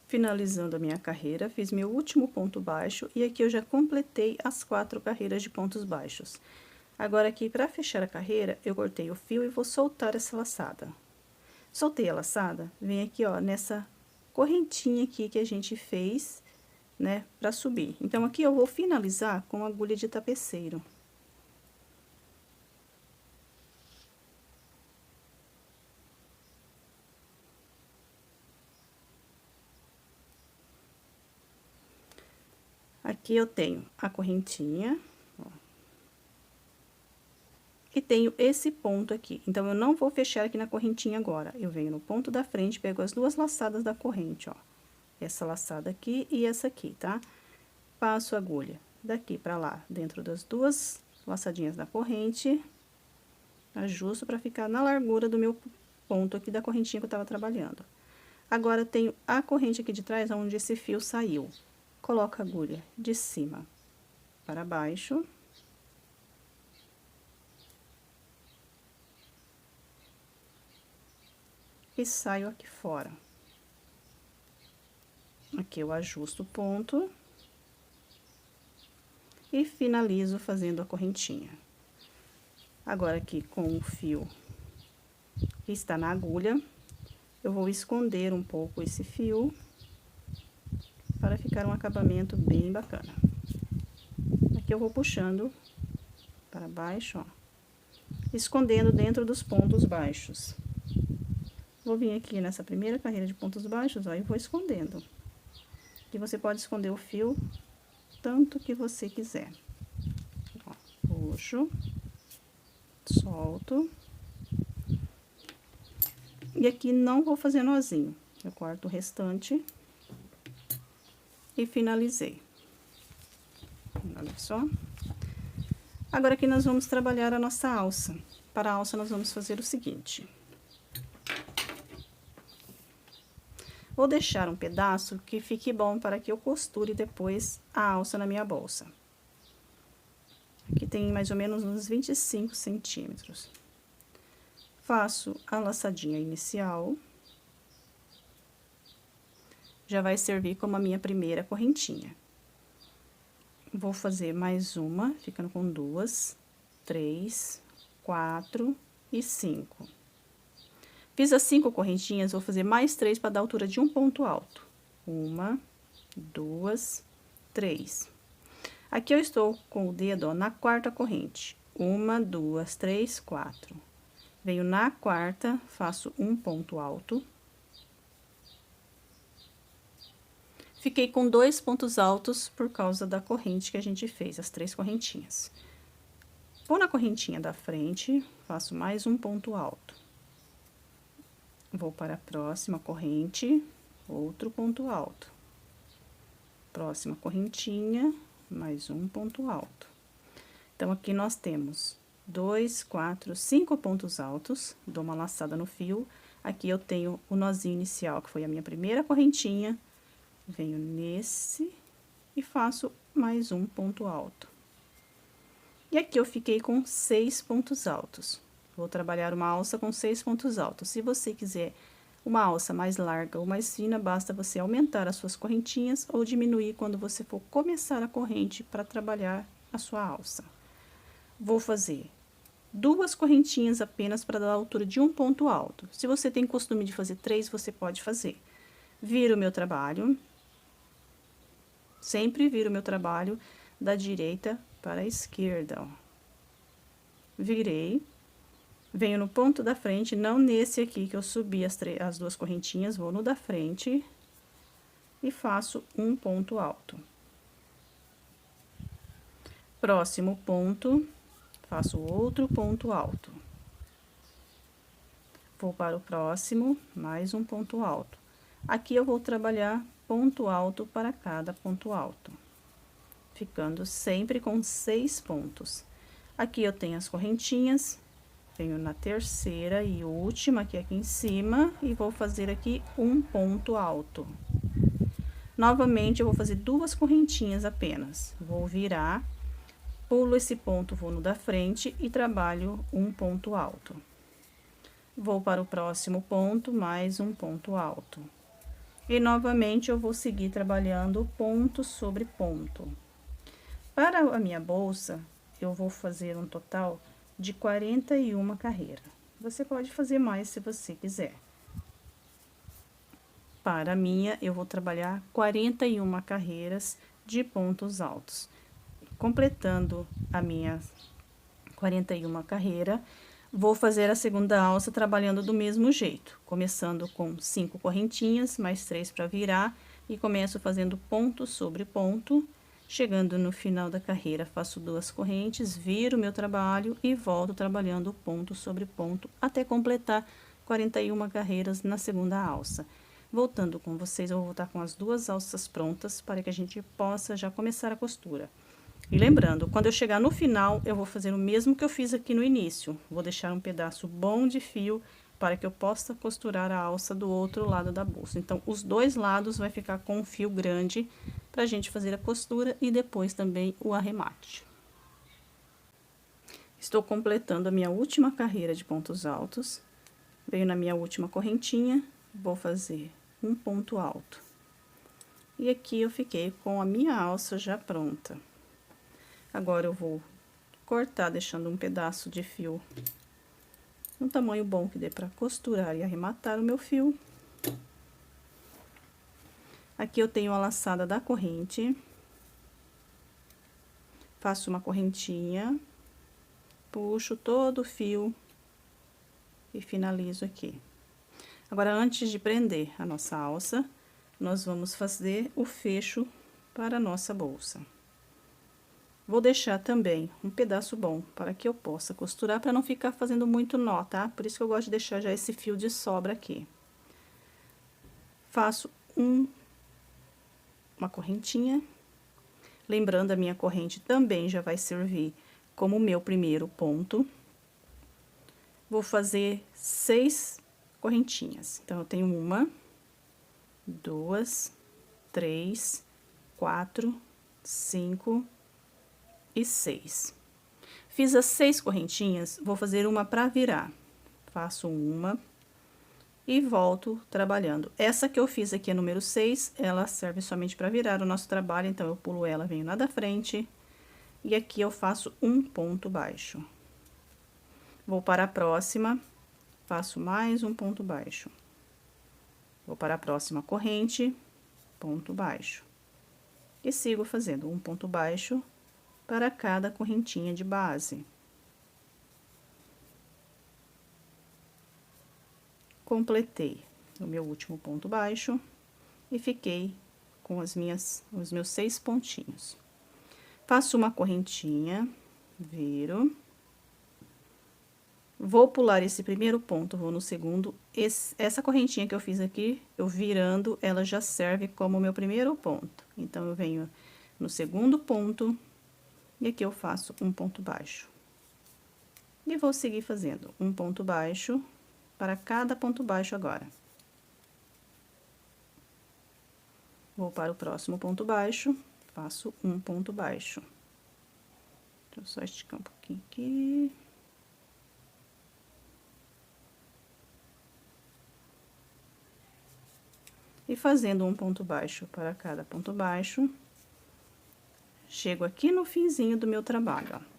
Finalizando a minha carreira, fiz meu último ponto baixo e aqui eu já completei as 4 carreiras de pontos baixos. Agora, aqui, para fechar a carreira, eu cortei o fio e vou soltar essa laçada. Soltei a laçada, vem aqui, ó, nessa correntinha aqui que a gente fez, né, para subir. Então, aqui eu vou finalizar com agulha de tapeceiro. Aqui eu tenho a correntinha, ó, e tenho esse ponto aqui. Então, eu não vou fechar aqui na correntinha agora. Eu venho no ponto da frente, pego as duas laçadas da corrente, ó. Essa laçada aqui e essa aqui, tá? Passo a agulha daqui pra lá, dentro das duas laçadinhas da corrente. Ajusto pra ficar na largura do meu ponto aqui da correntinha que eu tava trabalhando. Agora, eu tenho a corrente aqui de trás, onde esse fio saiu. Coloco a agulha de cima para baixo. E saio aqui fora. Aqui eu ajusto o ponto. E finalizo fazendo a correntinha. Agora, aqui com o fio que está na agulha, eu vou esconder um pouco esse fio, para ficar um acabamento bem bacana. Aqui eu vou puxando para baixo, ó, escondendo dentro dos pontos baixos. Vou vir aqui nessa primeira carreira de pontos baixos, ó, e vou escondendo. Aqui você pode esconder o fio tanto que você quiser. Ó, puxo, solto. E aqui não vou fazer nozinho. Eu corto o restante e finalizei. Olha só. Agora aqui nós vamos trabalhar a nossa alça. Para a alça nós vamos fazer o seguinte. Vou deixar um pedaço que fique bom para que eu costure depois a alça na minha bolsa. Aqui tem mais ou menos uns 25 centímetros. Faço a laçadinha inicial. Já vai servir como a minha primeira correntinha. Vou fazer mais uma, ficando com 2, 3, 4 e 5. Fiz as 5 correntinhas, vou fazer mais 3 para dar altura de um ponto alto. 1, 2, 3. Aqui eu estou com o dedo, ó, na quarta corrente. 1, 2, 3, 4. Venho na quarta, faço um ponto alto. Fiquei com 2 pontos altos por causa da corrente que a gente fez, as 3 correntinhas. Vou na correntinha da frente, faço mais um ponto alto. Vou para a próxima corrente, outro ponto alto. Próxima correntinha, mais um ponto alto. Então, aqui nós temos 2, 4, 5 pontos altos, dou uma laçada no fio. Aqui eu tenho o nozinho inicial, que foi a minha primeira correntinha. Venho nesse e faço mais um ponto alto. E aqui eu fiquei com 6 pontos altos. Vou trabalhar uma alça com 6 pontos altos. Se você quiser uma alça mais larga ou mais fina, basta você aumentar as suas correntinhas ou diminuir quando você for começar a corrente para trabalhar a sua alça. Vou fazer 2 correntinhas apenas para dar a altura de um ponto alto. Se você tem costume de fazer 3, você pode fazer. Viro o meu trabalho. Sempre viro o meu trabalho da direita para a esquerda, ó. Virei. Venho no ponto da frente, não nesse aqui que eu subi as 2 correntinhas, vou no da frente e faço um ponto alto. Próximo ponto, faço outro ponto alto. Vou para o próximo, mais um ponto alto. Aqui eu vou trabalhar ponto alto para cada ponto alto, ficando sempre com 6 pontos. Aqui eu tenho as correntinhas, venho na terceira e última, que é aqui em cima, e vou fazer aqui um ponto alto. Novamente, eu vou fazer 2 correntinhas apenas. Vou virar, pulo esse ponto, vou no da frente e trabalho um ponto alto. Vou para o próximo ponto, mais um ponto alto. E novamente, eu vou seguir trabalhando ponto sobre ponto. Para a minha bolsa, eu vou fazer um total de 41 carreiras. Você pode fazer mais se você quiser. Para a minha, eu vou trabalhar 41 carreiras de pontos altos. Completando a minha 41 carreira, vou fazer a segunda alça trabalhando do mesmo jeito, começando com 5 correntinhas, mais 3 para virar, e começo fazendo ponto sobre ponto. Chegando no final da carreira, faço 2 correntes, viro meu trabalho e volto trabalhando ponto sobre ponto, até completar 41 carreiras na segunda alça. Voltando com vocês, eu vou voltar com as 2 alças prontas, para que a gente possa já começar a costura. E lembrando, quando eu chegar no final, eu vou fazer o mesmo que eu fiz aqui no início. Vou deixar um pedaço bom de fio para que eu possa costurar a alça do outro lado da bolsa. Então, os 2 lados vai ficar com um fio grande para a gente fazer a costura e depois também o arremate. Estou completando a minha última carreira de pontos altos. Venho na minha última correntinha, vou fazer um ponto alto. E aqui eu fiquei com a minha alça já pronta. Agora, eu vou cortar, deixando um pedaço de fio um tamanho bom que dê para costurar e arrematar o meu fio. Aqui eu tenho a laçada da corrente. Faço uma correntinha, puxo todo o fio e finalizo aqui. Agora, antes de prender a nossa alça, nós vamos fazer o fecho para a nossa bolsa. Vou deixar também um pedaço bom para que eu possa costurar, para não ficar fazendo muito nó, tá? Por isso que eu gosto de deixar já esse fio de sobra aqui. Faço uma correntinha. Lembrando, a minha corrente também já vai servir como meu primeiro ponto. Vou fazer 6 correntinhas. Então, eu tenho 1, 2, 3, 4, 5 e 6. Fiz as 6 correntinhas, vou fazer uma para virar. Faço uma e volto trabalhando. Essa que eu fiz aqui, a número 6, ela serve somente para virar o nosso trabalho, então eu pulo ela, venho lá da frente, e aqui eu faço um ponto baixo. Vou para a próxima, faço mais um ponto baixo. Vou para a próxima corrente, ponto baixo. E sigo fazendo um ponto baixo para cada correntinha de base. Completei o meu último ponto baixo e fiquei com os meus 6 pontinhos. Faço uma correntinha, viro. Vou pular esse primeiro ponto, vou no segundo. Essa correntinha que eu fiz aqui, eu virando, ela já serve como meu primeiro ponto. Então, eu venho no segundo ponto e aqui eu faço um ponto baixo. E vou seguir fazendo um ponto baixo para cada ponto baixo agora. Vou para o próximo ponto baixo, faço um ponto baixo. Deixa eu só esticar um pouquinho aqui. E fazendo um ponto baixo para cada ponto baixo, chego aqui no finzinho do meu trabalho, ó.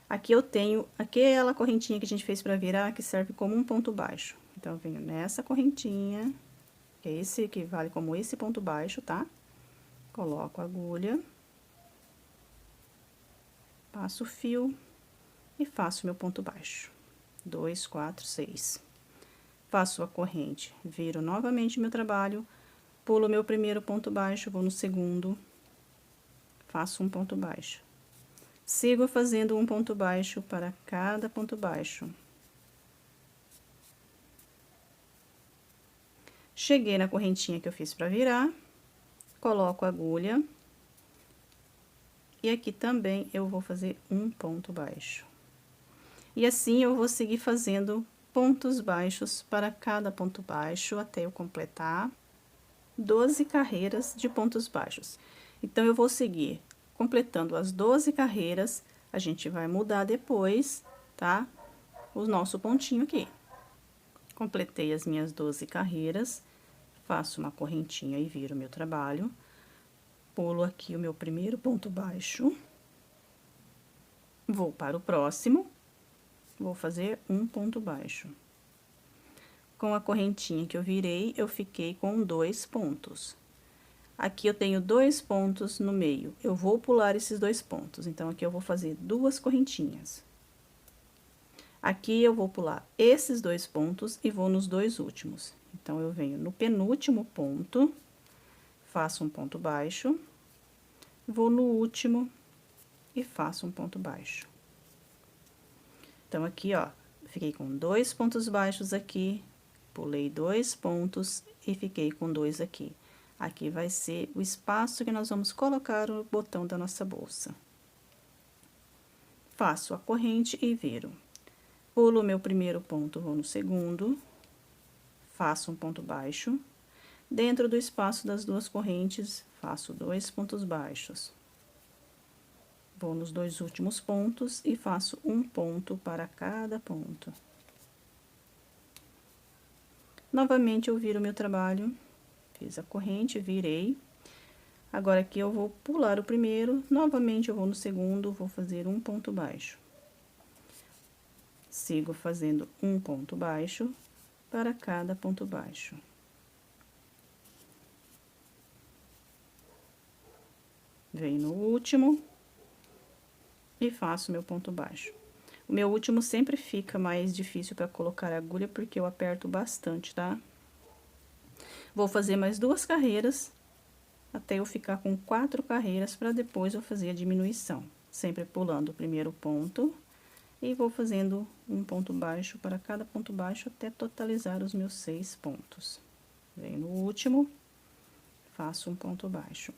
Aqui eu tenho aquela correntinha que a gente fez para virar, que serve como um ponto baixo. Então, eu venho nessa correntinha, que é esse que vale como esse ponto baixo, tá? Coloco a agulha, passo o fio e faço meu ponto baixo. 2, 4, 6. Faço a corrente, viro novamente meu trabalho, pulo meu primeiro ponto baixo, vou no segundo, faço um ponto baixo. Sigo fazendo um ponto baixo para cada ponto baixo. Cheguei na correntinha que eu fiz para virar, coloco a agulha. E aqui também eu vou fazer um ponto baixo. E assim eu vou seguir fazendo pontos baixos para cada ponto baixo, até eu completar 12 carreiras de pontos baixos. Então, eu vou seguir completando as 12 carreiras, a gente vai mudar depois, tá? O nosso pontinho aqui. Completei as minhas 12 carreiras, faço uma correntinha e viro meu trabalho. Pulo aqui o meu primeiro ponto baixo. Vou para o próximo, vou fazer um ponto baixo. Com a correntinha que eu virei, eu fiquei com 2 pontos. Aqui eu tenho 2 pontos no meio, eu vou pular esses 2 pontos, então, aqui eu vou fazer 2 correntinhas. Aqui eu vou pular esses 2 pontos e vou nos 2 últimos. Então, eu venho no penúltimo ponto, faço um ponto baixo, vou no último e faço um ponto baixo. Então, aqui, ó, fiquei com 2 pontos baixos aqui, pulei 2 pontos e fiquei com 2 aqui. Aqui vai ser o espaço que nós vamos colocar o botão da nossa bolsa. Faço a corrente e viro. Pulo o meu primeiro ponto, vou no segundo, faço um ponto baixo. Dentro do espaço das 2 correntes, faço 2 pontos baixos. Vou nos 2 últimos pontos e faço um ponto para cada ponto. Novamente, eu viro meu trabalho, fiz a corrente, virei. Agora, aqui eu vou pular o primeiro, novamente eu vou no segundo, vou fazer um ponto baixo. Sigo fazendo um ponto baixo para cada ponto baixo. Venho no último e faço meu ponto baixo. O meu último sempre fica mais difícil para colocar a agulha, porque eu aperto bastante, tá? Vou fazer mais 2 carreiras, até eu ficar com 4 carreiras, para depois eu fazer a diminuição. Sempre pulando o primeiro ponto, e vou fazendo um ponto baixo para cada ponto baixo, até totalizar os meus 6 pontos. Venho no último, faço um ponto baixo.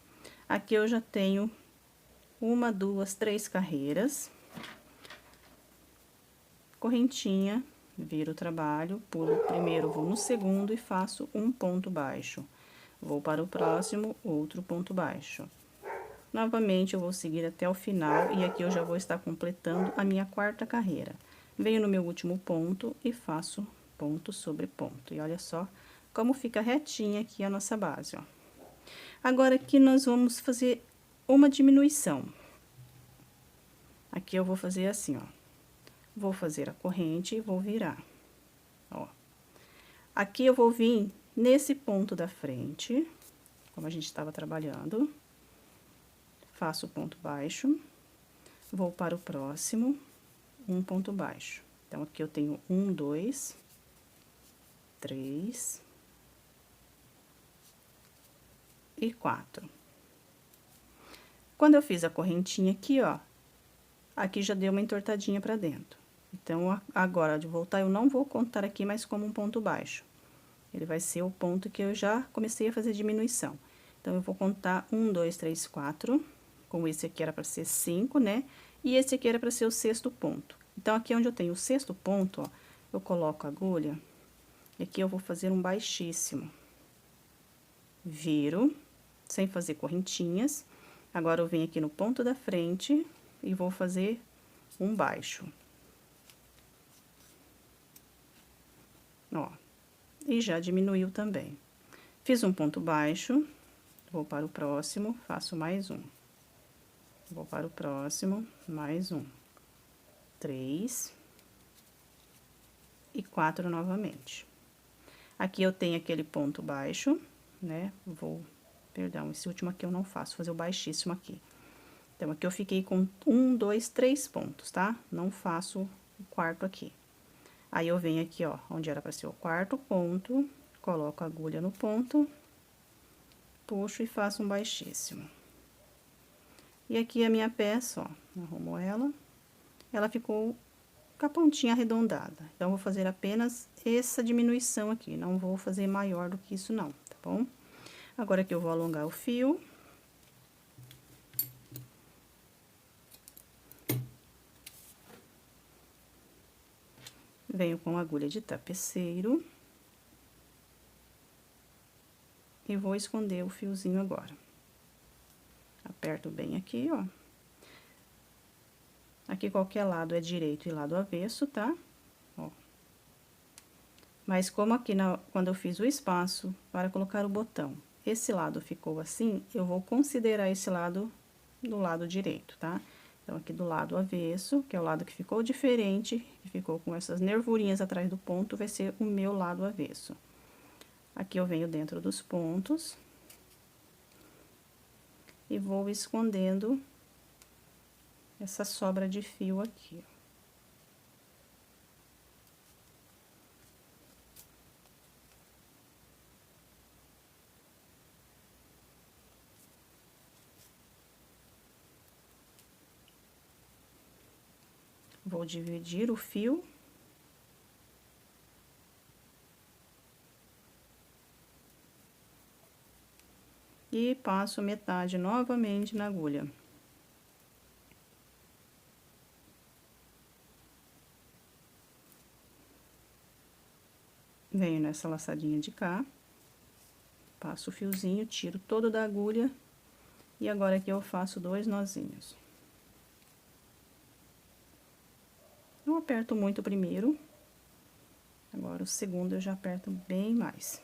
Aqui eu já tenho 1, 2, 3 carreiras. Correntinha, viro o trabalho, pulo o primeiro, vou no segundo e faço um ponto baixo. Vou para o próximo, outro ponto baixo. Novamente, eu vou seguir até o final, e aqui eu já vou estar completando a minha 4ª carreira. Venho no meu último ponto e faço ponto sobre ponto. E olha só como fica retinha aqui a nossa base, ó. Agora, aqui nós vamos fazer uma diminuição. Aqui eu vou fazer assim, ó. Vou fazer a corrente e vou virar, ó. Aqui eu vou vir nesse ponto da frente, como a gente estava trabalhando. Faço o ponto baixo, vou para o próximo, um ponto baixo. Então, aqui eu tenho 1, 2, 3 e 4. Quando eu fiz a correntinha aqui, ó, aqui já deu uma entortadinha pra dentro. Então, agora, de voltar, eu não vou contar aqui mais como um ponto baixo. Ele vai ser o ponto que eu já comecei a fazer diminuição. Então, eu vou contar 1, 2, 3, 4. Como esse aqui era pra ser 5, né? E esse aqui era pra ser o 6º ponto. Então, aqui onde eu tenho o 6º ponto, ó, eu coloco a agulha. E aqui eu vou fazer um baixíssimo. Viro, sem fazer correntinhas. Agora, eu venho aqui no ponto da frente e vou fazer um baixo. Ó, e já diminuiu também. Fiz um ponto baixo, vou para o próximo, faço mais um. Vou para o próximo, mais um. 3 e 4 novamente. Aqui eu tenho aquele ponto baixo, né? Perdão, esse último aqui eu não faço, fazer o baixíssimo aqui. Então, aqui eu fiquei com 1, 2, 3 pontos, tá? Não faço o 4º aqui. Aí, eu venho aqui, ó, onde era pra ser o 4º ponto, coloco a agulha no ponto, puxo e faço um baixíssimo. E aqui a minha peça, ó, arrumo ela, ela ficou com a pontinha arredondada. Então, vou fazer apenas essa diminuição aqui, não vou fazer maior do que isso não, tá bom? Agora, que eu vou alongar o fio. Venho com agulha de tapeceiro. E vou esconder o fiozinho agora. Aperto bem aqui, ó. Aqui, qualquer lado é direito e lado avesso, tá? Ó. Mas, como aqui, quando eu fiz o espaço para colocar o botão, esse lado ficou assim, eu vou considerar esse lado do lado direito, tá? Então, aqui do lado avesso, que é o lado que ficou diferente, que ficou com essas nervurinhas atrás do ponto, vai ser o meu lado avesso. Aqui eu venho dentro dos pontos e vou escondendo essa sobra de fio aqui. Vou dividir o fio. E passo metade novamente na agulha. Venho nessa laçadinha de cá, passo o fiozinho, tiro todo da agulha, e agora aqui eu faço 2 nozinhos. Não aperto muito o primeiro, agora o segundo eu já aperto bem mais.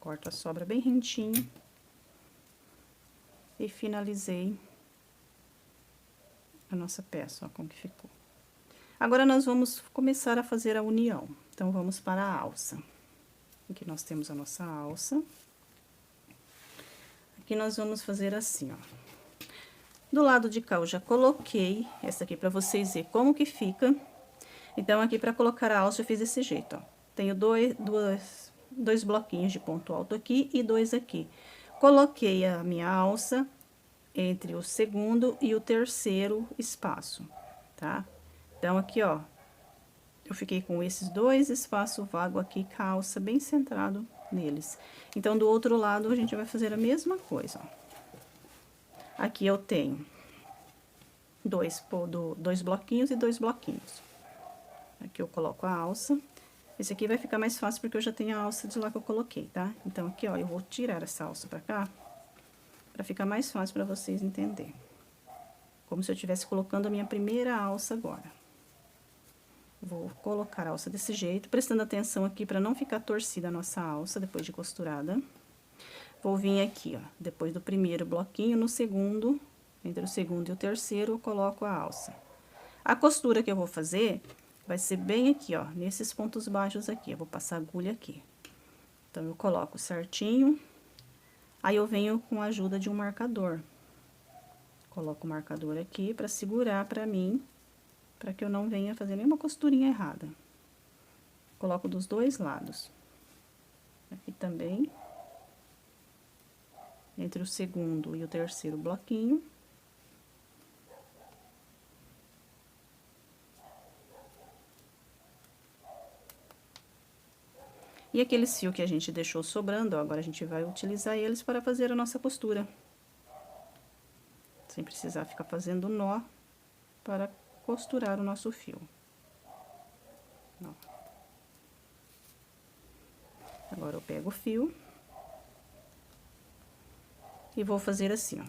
Corto a sobra bem rentinho. E finalizei a nossa peça, ó, como que ficou. Agora, nós vamos começar a fazer a união. Então, vamos para a alça. Aqui nós temos a nossa alça. Aqui nós vamos fazer assim, ó. Do lado de cá eu já coloquei essa aqui pra vocês verem como que fica. Então, aqui pra colocar a alça eu fiz desse jeito, ó. Tenho dois bloquinhos de ponto alto aqui e dois aqui. Coloquei a minha alça entre o segundo e o terceiro espaço, tá? Então, aqui, ó, eu fiquei com esses dois espaços vagos aqui, com a alça bem centrado neles. Então, do outro lado, a gente vai fazer a mesma coisa, ó. Aqui eu tenho dois bloquinhos e dois bloquinhos. Aqui eu coloco a alça. Esse aqui vai ficar mais fácil porque eu já tenho a alça de lá que eu coloquei, tá? Então, aqui, ó, eu vou tirar essa alça pra cá, pra ficar mais fácil pra vocês entenderem. Como se eu estivesse colocando a minha primeira alça agora. Vou colocar a alça desse jeito, prestando atenção aqui pra não ficar torcida a nossa alça depois de costurada. Vou vir aqui, ó, depois do primeiro bloquinho, no segundo, entre o segundo e o terceiro, eu coloco a alça. A costura que eu vou fazer vai ser bem aqui, ó, nesses pontos baixos aqui. Eu vou passar agulha aqui. Então, eu coloco certinho. Aí, eu venho com a ajuda de um marcador. Coloco o marcador aqui pra segurar pra mim, pra que eu não venha fazer nenhuma costurinha errada. Coloco dos dois lados. Aqui também. Entre o segundo e o terceiro bloquinho. E aqueles fios que a gente deixou sobrando, ó, agora a gente vai utilizar eles para fazer a nossa costura. Sem precisar ficar fazendo nó para costurar o nosso fio. Ó. Agora, eu pego o fio. E vou fazer assim, ó.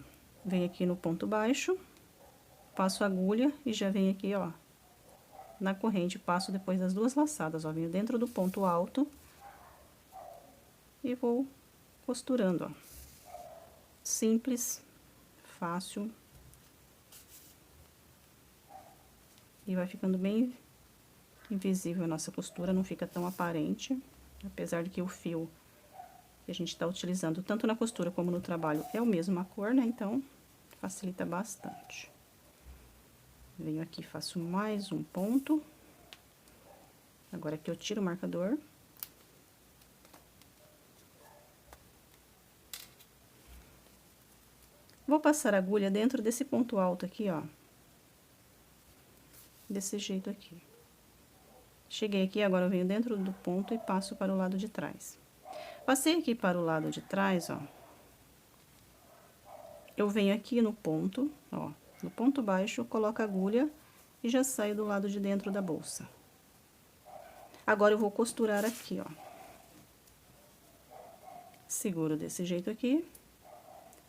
Venho aqui no ponto baixo, passo a agulha e já venho aqui, ó, na corrente, passo depois das duas laçadas, ó. Venho dentro do ponto alto e vou costurando, ó. Simples, fácil. E vai ficando bem invisível a nossa costura, não fica tão aparente. Apesar de que o fio que a gente tá utilizando, tanto na costura como no trabalho, é o mesmo a cor, né? Então, facilita bastante. Venho aqui, faço mais um ponto. Agora, aqui eu tiro o marcador. Vou passar a agulha dentro desse ponto alto aqui, ó. Desse jeito aqui. Cheguei aqui, agora eu venho dentro do ponto e passo para o lado de trás. Passei aqui para o lado de trás, ó. Eu venho aqui no ponto, ó, no ponto baixo, coloco a agulha e já saio do lado de dentro da bolsa. Agora, eu vou costurar aqui, ó. Seguro desse jeito aqui.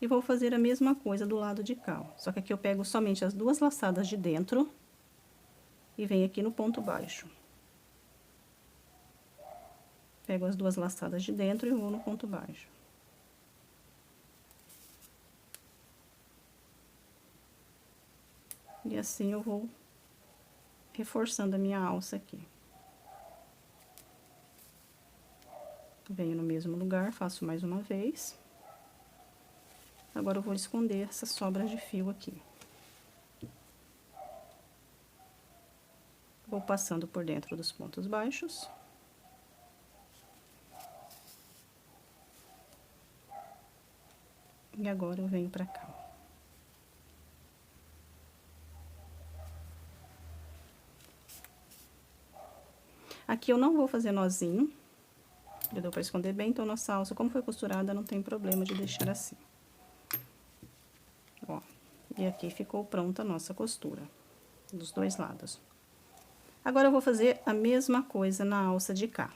E vou fazer a mesma coisa do lado de cá, ó. Só que aqui eu pego somente as duas laçadas de dentro e venho aqui no ponto baixo. Pego as duas laçadas de dentro e vou no ponto baixo. E assim eu vou reforçando a minha alça aqui. Venho no mesmo lugar, faço mais uma vez. Agora, eu vou esconder essas sobras de fio aqui. Vou passando por dentro dos pontos baixos. E agora, eu venho pra cá. Aqui eu não vou fazer nozinho. Já deu pra esconder bem, então nossa alça, como foi costurada, não tem problema de deixar assim. Ó, e aqui ficou pronta a nossa costura, dos dois lados. Agora, eu vou fazer a mesma coisa na alça de cá.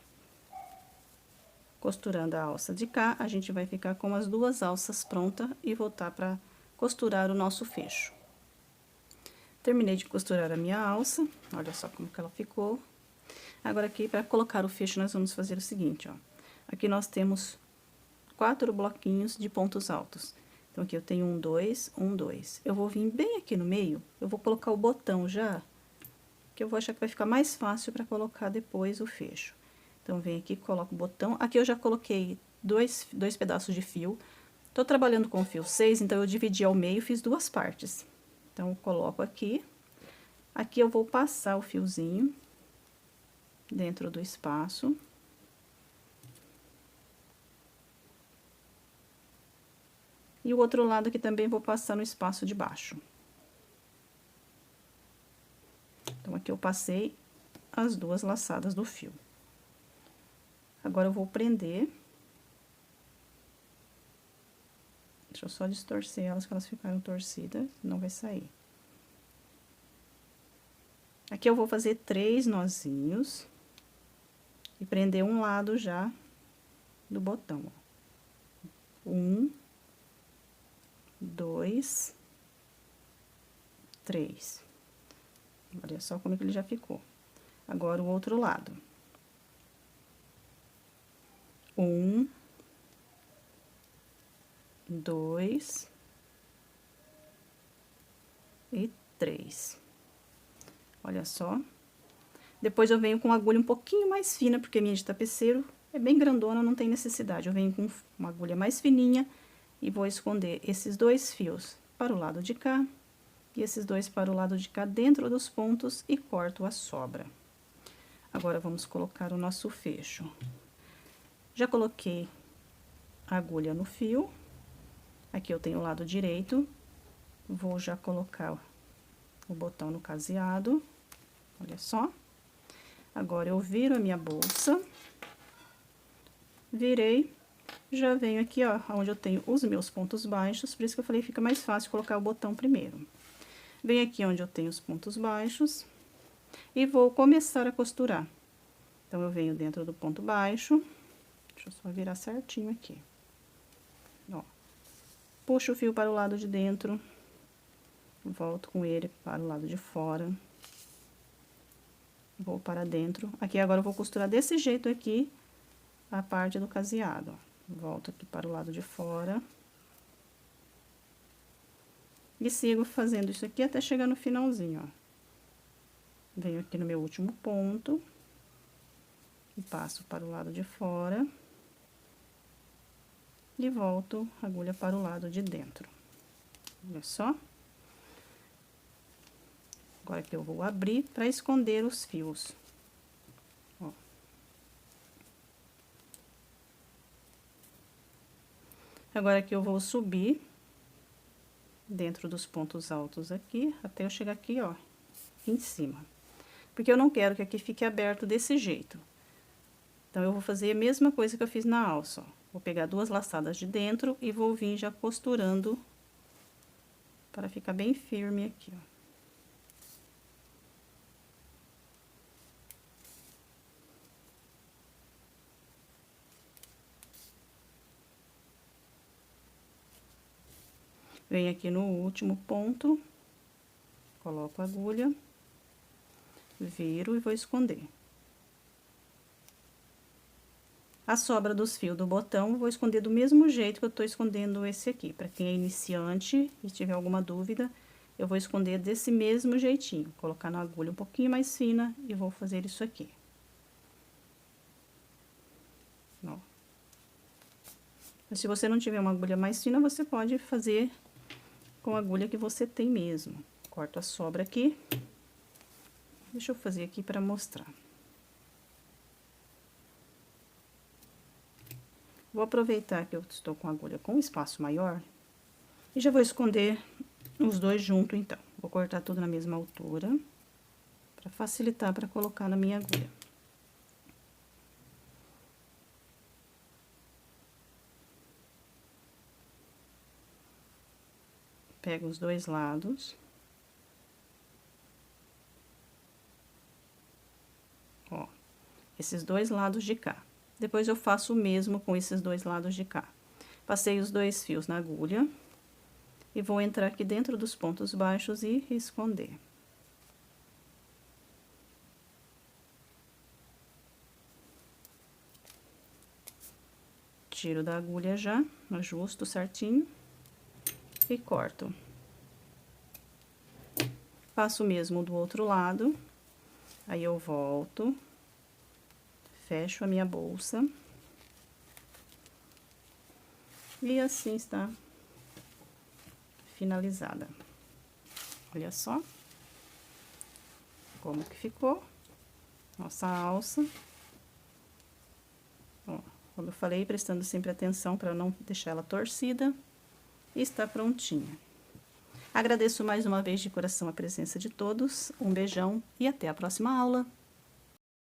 Costurando a alça de cá, a gente vai ficar com as duas alças prontas e voltar pra costurar o nosso fecho. Terminei de costurar a minha alça, olha só como que ela ficou. Agora, aqui, pra colocar o fecho, nós vamos fazer o seguinte, ó. Aqui nós temos 4 bloquinhos de pontos altos. Então, aqui eu tenho 1, 2, 1, 2. Eu vou vir bem aqui no meio, eu vou colocar o botão já, que eu vou achar que vai ficar mais fácil pra colocar depois o fecho. Então, vem aqui, coloco o botão. Aqui eu já coloquei dois pedaços de fio. Tô trabalhando com fio 6, então eu dividi ao meio e fiz 2 partes. Então, eu coloco aqui. Aqui eu vou passar o fiozinho dentro do espaço. E o outro lado aqui também vou passar no espaço de baixo. Então, aqui eu passei as 2 laçadas do fio. Agora, eu vou prender. Deixa eu só distorcer elas, que elas ficaram torcidas, não vai sair. Aqui eu vou fazer 3 nozinhos e prender um lado já do botão, ó. 1, 2, 3. Olha só como é que ele já ficou. Agora, o outro lado. 1, 2 e 3. Olha só. Depois, eu venho com uma agulha um pouquinho mais fina, porque a minha de tapeceiro é bem grandona, não tem necessidade. Eu venho com uma agulha mais fininha e vou esconder esses 2 fios para o lado de cá e esses 2 para o lado de cá dentro dos pontos e corto a sobra. Agora, vamos colocar o nosso fecho. Já coloquei a agulha no fio. Aqui eu tenho o lado direito. Vou já colocar o botão no caseado. Olha só. Agora, eu viro a minha bolsa. Virei. Já venho aqui, ó, onde eu tenho os meus pontos baixos. Por isso que eu falei, fica mais fácil colocar o botão primeiro. Venho aqui onde eu tenho os pontos baixos. E vou começar a costurar. Então, eu venho dentro do ponto baixo. Deixa eu só virar certinho aqui. Ó. Puxo o fio para o lado de dentro. Volto com ele para o lado de fora. Vou para dentro. Aqui, agora, eu vou costurar desse jeito aqui a parte do caseado, ó. Volto aqui para o lado de fora. E sigo fazendo isso aqui até chegar no finalzinho, ó. Venho aqui no meu último ponto. E passo para o lado de fora. E volto a agulha para o lado de dentro. Olha só. Agora que eu vou abrir para esconder os fios. Ó. Agora que eu vou subir dentro dos pontos altos aqui, até eu chegar aqui, ó, em cima. Porque eu não quero que aqui fique aberto desse jeito. Então, eu vou fazer a mesma coisa que eu fiz na alça, ó. Vou pegar 2 laçadas de dentro e vou vir já costurando para ficar bem firme aqui, ó. Venho aqui no último ponto, coloco a agulha, viro e vou esconder. A sobra dos fios do botão, eu vou esconder do mesmo jeito que eu tô escondendo esse aqui. Pra quem é iniciante e tiver alguma dúvida, eu vou esconder desse mesmo jeitinho. Colocar na agulha um pouquinho mais fina e vou fazer isso aqui. Ó. Mas se você não tiver uma agulha mais fina, você pode fazer com a agulha que você tem mesmo. Corto a sobra aqui. Deixa eu fazer aqui pra mostrar. Vou aproveitar que eu estou com a agulha com espaço maior e já vou esconder os 2 juntos, então. Vou cortar tudo na mesma altura, para facilitar para colocar na minha agulha. Pego os 2 lados. Ó, esses 2 lados de cá. Depois, eu faço o mesmo com esses 2 lados de cá. Passei os 2 fios na agulha. E vou entrar aqui dentro dos pontos baixos e esconder. Tiro da agulha já, ajusto certinho. E corto. Faço o mesmo do outro lado. Aí, eu volto. Fecho a minha bolsa. E assim está finalizada. Olha só como que ficou nossa alça. Ó, como eu falei, prestando sempre atenção para não deixar ela torcida. E está prontinha. Agradeço mais uma vez de coração a presença de todos. Um beijão e até a próxima aula.